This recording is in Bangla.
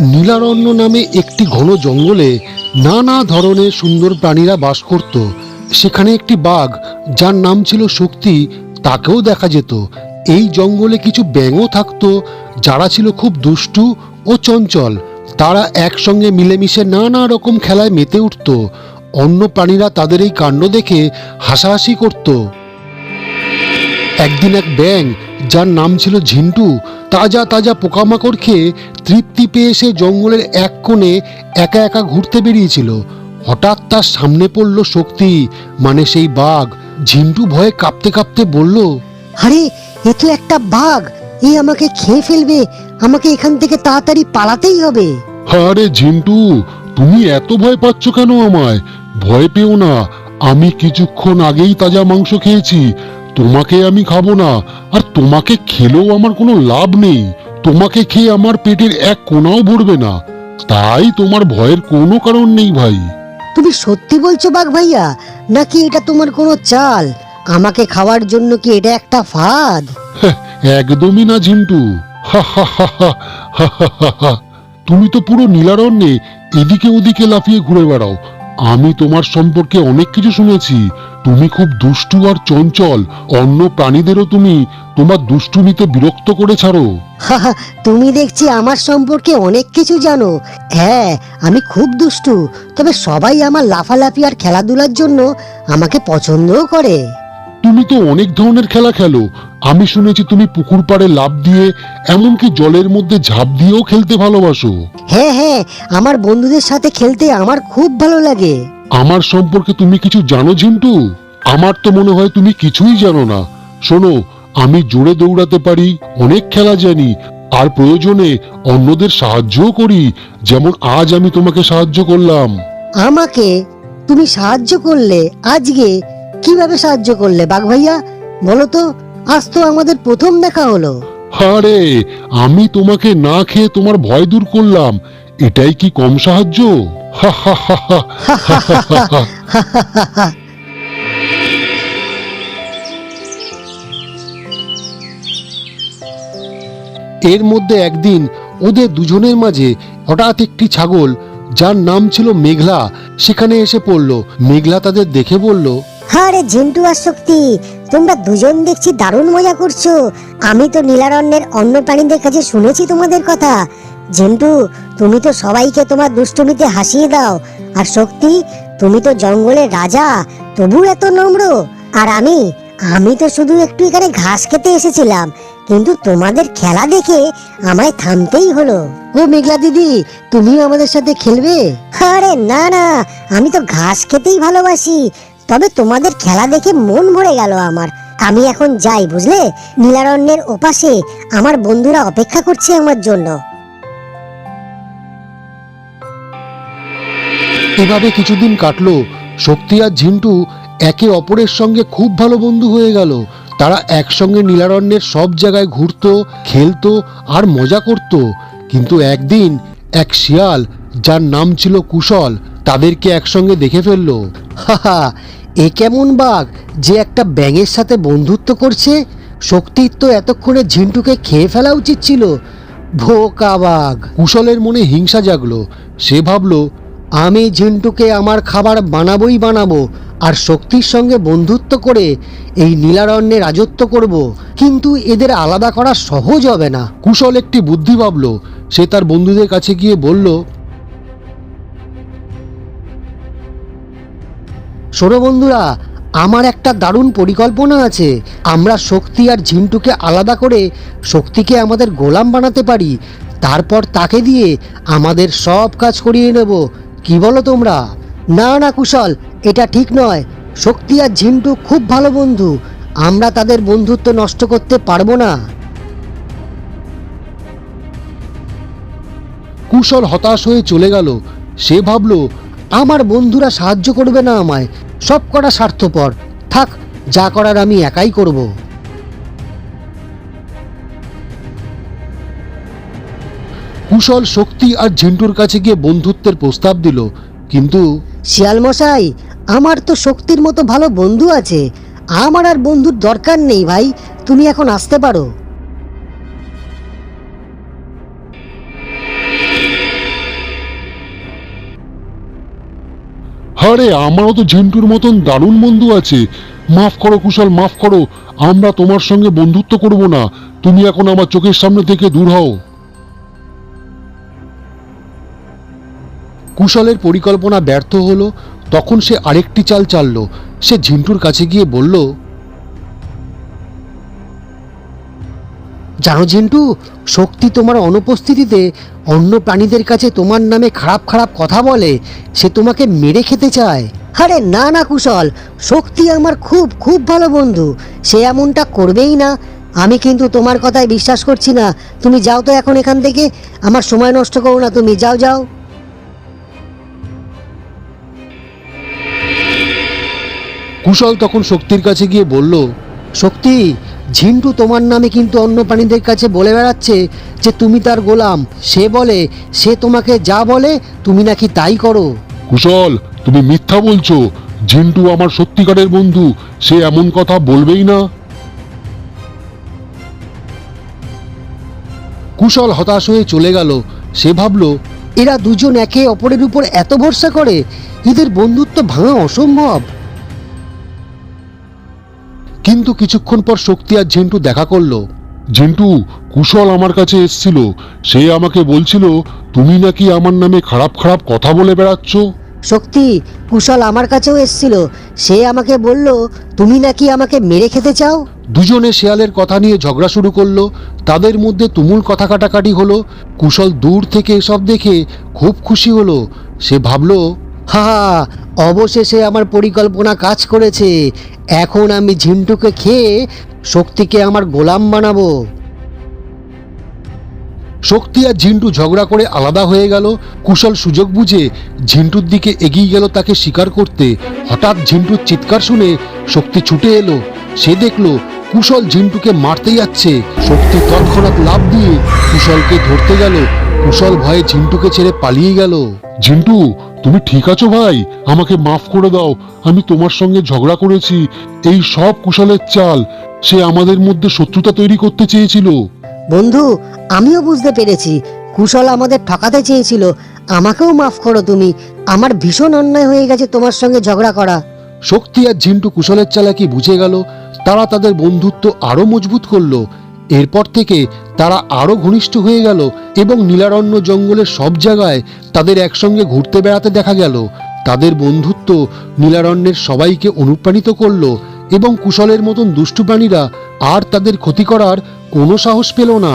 নীলারণ্য নামে একটি ঘন জঙ্গলে নানা ধরনের সুন্দর প্রাণীরা বাস করত। সেখানে একটি বাঘ, যার নাম ছিল শক্তি, তাকেও দেখা যেত। এই জঙ্গলে কিছু ব্যাঙও থাকতো, যারা ছিল খুব দুষ্টু ও চঞ্চল। তারা একসঙ্গে মিলেমিশে নানা রকম খেলায় মেতে উঠত। অন্য প্রাণীরা তাদের এই কাণ্ড দেখে হাসাহাসি করত। একদিন এক ব্যাঙ, যার নাম ছিল ঝিন্টু, তাজা তাজা পোকামাকড় খেয়ে তৃপ্তি পেয়ে সে জঙ্গলের এক কোণে একা একা ঘুরতে বেরিয়েছিল। হঠাৎ তার সামনে পড়ল শক্তি, মানে সেই বাঘ। ঝিন্টু ভয়ে কাঁপতে কাঁপতে বলল, আরে এ তো একটা বাঘ, এ আমাকে খেয়ে ফেলবে, আমাকে এখান থেকে তাড়াতাড়ি পালাতেই হবে। আরে ঝিন্টু, তুমি এত ভয় পাচ্ছ কেন আমায়? ভয় পেও না, আমি কিছুক্ষণ আগেই তাজা মাংস খেয়েছি। তোমাকে আমি খাবো না, আর তোমাকে খেলেও আমার কোনো লাভ নেই। তোমাকে খেয়ে আমার পেটের এক কোণাও ভরবে না, তাই তোমার ভয়ের কোনো কারণ নেই ভাই। তুমি সত্যি বলছো বাঘ ভাইয়া, নাকি এটা তোমার কোনো চাল? আমাকে খাওয়ার জন্য কি এটা একটা ফাঁদ? একদমই না ঝিন্টু, হা হা হা হা হা হা হা হা। তুমি তো পুরো নীলারণ্যে এদিকে ওদিকে লাফিয়ে ঘুরে বেড়াও। আমি তোমার সম্পর্কে অনেক কিছু শুনেছি। তুমি খুব দুষ্টু আর চঞ্চল। অন্য প্রাণীদেরও তুমি তোমার দুষ্টুমিতে বিরক্ত করে ছাড়ো। হাহা, তুমি দেখছি আমার সম্পর্কে অনেক কিছু জানো। হ্যাঁ, আমি খুব দুষ্টু, তবে সবাই আমার লাফালাফি আর খেলাধুলার জন্য আমাকে পছন্দও করে। তুমি তো অনেক ধরনের খেলা খেলো। আমি শুনেছি তুমি পুকুর পাড়ে লাফ দিয়ে, এমনকি জলের মধ্যে ঝাঁপ দিয়েও খেলতে ভালোবাসো। হ্যাঁ হ্যাঁ, আমার বন্ধুদের সাথে খেলতে আমার খুব ভালো লাগে। আমার সম্পর্কে তুমি কিছু জানো ঝিন্টু? আমার তো মনে হয় তুমি কিছুই জানো না। শোনো, আমি জোরে দৌড়াতে পারি, অনেক খেলা জানি, আর প্রয়োজনে অন্যদের সাহায্যও করি, যেমন আজ আমি তোমাকে সাহায্য করলাম। আমাকে তুমি সাহায্য করলে? আজকে কিভাবে সাহায্য করলে বাঘ ভাইয়া, বলো তো? আজ তো আমাদের প্রথম দেখা হলো। আরে, আমি তোমাকে না খেয়ে তোমার ভয় দূর করলাম, এটাই কি কম সাহায্য? হা হা হা হা হা হা হা হা। এর মধ্যে একদিন ওদের দুজনের মাঝে হঠাৎ একটি ছাগল, যার নাম ছিল মেঘলা, সেখানে এসে পড়ল। মেঘলা তাদের দেখে বলল, আরে ঝিন্টু আর শক্তি, তোমরা দুজন দেখছি দারুণ মজা করছো। আমি তো নীলারণ্যের অন্য প্রাণীদের কাছে শুনেছি তোমাদের কথা। ঝিন্টু, তুমি তো সবাইকে তোমার দুষ্টুমিতে হাসিয়ে দাও, আর শক্তি, তুমি তো জঙ্গলের রাজা, তবু এত নম্র। আর আমি তো শুধু একটু এখানে ঘাস খেতে এসেছিলাম, কিন্তু তোমাদের খেলা দেখে আমায় থামতেই হলো। ও মেঘলা দিদি, তুমিও আমাদের সাথে খেলবে? আরে না না, আমি তো ঘাস খেতেই ভালোবাসি, তবে তোমাদের খেলা দেখে মন ভরে গেল আমার। আমি এখন যাই, বুঝলে? নীলারণ্যের ওপাশে আমার বন্ধুরা অপেক্ষা করছে আমার জন্য। এভাবে কিছুদিন কাটলো। শক্তি আর ঝিন্টু একে অপরের সঙ্গে খুব ভালো বন্ধু হয়ে গেল। তারা একসঙ্গে নীলারণ্যের সব জায়গায় ঘুরতো, খেলতো আর মজা করত। কিন্তু একদিন এক শিয়াল, যার নাম ছিল কুশল, তাদেরকে একসঙ্গে দেখে ফেললো। হাহা, এ কেমন বাঘ যে একটা ব্যাঙের সাথে বন্ধুত্ব করছে? শক্তির তো এতক্ষণে ঝিন্টুকে খেয়ে ফেলা উচিত ছিল। ভোকা বাঘ। কুশলের মনে হিংসা জাগলো। সে ভাবলো, আমি ঝিন্টুকে আমার খাবার বানাবোই বানাবো, আর শক্তির সঙ্গে বন্ধুত্ব করে এই নীলারণ্যে রাজত্ব করব। কিন্তু এদের আলাদা করা সহজ হবে না। কুশল একটি বুদ্ধি ভাবলো। সে তার বন্ধুদের কাছে গিয়ে বলল, শোনো বন্ধুরা, আমার একটা দারুণ পরিকল্পনা আছে। আমরা শক্তি আর ঝিন্টুকে আলাদা করে শক্তিকে আমাদের গোলাম বানাতে পারি। তারপর তাকে দিয়ে আমাদের সব কাজ করিয়ে নেব। কি বলো তোমরা? না না কুশল, এটা ঠিক নয়। শক্তি আর ঝিন্টু খুব ভালো বন্ধু, আমরা তাদের বন্ধুত্ব নষ্ট করতে পারবো না। কুশল হতাশ হয়ে চলে গেল। সে ভাবলো, আমার বন্ধুরা সাহায্য করবে না আমায়, সব করা স্বার্থপর। থাক, যা করার আমি একাই করব। কুশল শক্তি আর ঝিন্টুর কাছে গিয়ে বন্ধুত্বের প্রস্তাব দিল। কিন্তু শিয়াল মশাই, আমার তো শক্তির মতো ভালো বন্ধু আছে। আমার আর বন্ধুর দরকার নেই ভাই, তুমি এখন আসতে পারো। আরে আমারও তো ঝিন্টুর মতন দারুণ বন্ধু আছে। মাফ করো কুশল, মাফ করো। আমরা তোমার সঙ্গে বন্ধুত্ব করব না। তুমি এখন আমার চোখের সামনে থেকে দূর হও। কুশলের পরিকল্পনা ব্যর্থ হলো। তখন সে আরেকটি চাল চালল। সে ঝিন্টুর কাছে গিয়ে বলল, জানো ঝিন্টু, শক্তি তোমার অনুপস্থিতিতে অন্য প্রাণীদের কাছে তোমার নামে খারাপ খারাপ কথা বলে। সে তোমাকে মেরে খেতে চায়। আরে না না কুশল, শক্তি আমার খুব খুব ভালো বন্ধু, সে এমনটা করবেই না। আমি কিন্তু তোমার কথায় বিশ্বাস করছি না। তুমি যাও তো এখন এখান থেকে, আমার সময় নষ্ট করো না, তুমি যাও যাও। কুশল তখন শক্তির কাছে গিয়ে বলল, শক্তি, ঝিন্টু তোমার নামে কিন্তু অন্য প্রাণীদের কাছে বলে বেড়াচ্ছে যে তুমি তার গোলাম। সে বলে সে তোমাকে যা বলে তুমি নাকি তাই করো। কুশল তুমি মিথ্যা বলছো। ঝিন্টু আমার সত্যিকারের বন্ধু, সে এমন কথা বলবেই না। কুশল হতাশ হয়ে চলে গেল। সে ভাবল, এরা দুজন একে অপরের উপর এত ভরসা করে, এদের বন্ধুত্ব ভাঙা অসম্ভব। কিন্তু কিছুক্ষণ পর শক্তি আর ঝিন্টু দেখা করলো। ঝিন্টু, কুশল আমার কাছে এসেছিল। সে আমাকে বলছিল তুমি নাকি আমার নামে খারাপ খারাপ কথা বলে বেড়াচ্ছ। শক্তি, কুশল আমার কাছেও এসেছিল। সে আমাকে বলল তুমি নাকি আমাকে মেরে খেতে চাও। দুজনে শেয়ালের কথা নিয়ে ঝগড়া শুরু করলো। তাদের মধ্যে তুমুল কথা কাটাকাটি হলো। কুশল দূর থেকে এসব দেখে খুব খুশি হলো। সে ভাবল, হা, অবশেষে আমার পরিকল্পনা কাজ করেছে। এখন আমি ঝিন্টুকে খেয়ে শক্তিকে আমার গোলাম বানাবো। শক্তি আর ঝিন্টু ঝগড়া করে আলাদা হয়ে গেল। কুশল সুযোগ বুঝে ঝিন্টুর দিকে এগিয়ে গেল তাকে শিকার করতে। হঠাৎ ঝিন্টুর চিৎকার শুনে শক্তি ছুটে এলো। সে দেখলো কুশল ঝিন্টুকে মারতে যাচ্ছে। শক্তি তৎক্ষণাৎ লাফ দিয়ে কুশলকে ধরতে গেল। কুশল ভয়ে ঝিন্টুকে ছেড়ে পালিয়ে গেল। ঝিন্টু, তুমি ঠিক আছো ভাই? আমাকে মাফ করে দাও। আমি তোমার সঙ্গে ঝগড়া করেছি। এই সব কুশলের চাল। সে আমাদের মধ্যে শত্রুতা তৈরি করতে চেয়েছিল। বন্ধু, আমিও বুঝতে পেরেছি কুশল আমাদের ঠকাতে চেয়েছিল। আমাকেও মাফ করো তুমি। আমার ভীষণ অন্যায় হয়ে গেছে তোমার সঙ্গে ঝগড়া করা। শক্তি আর ঝিন্টু কুশলের চালাকি বুঝে গেল। তারা তাদের বন্ধুত্ব আরো মজবুত করলো। এরপর থেকে তারা আরো ঘনিষ্ঠ হয়ে গেল এবং নীলারণ্য জঙ্গলের সব জায়গায় তাদের একসঙ্গে ঘুরতে বেড়াতে দেখা গেল। তাদের বন্ধুত্ব নীলারণ্যের সবাইকে অনুপ্রাণিত করলো এবং কুশলের মতন দুষ্টু প্রাণীরা আর তাদের ক্ষতি করার কোনো সাহস পেল না।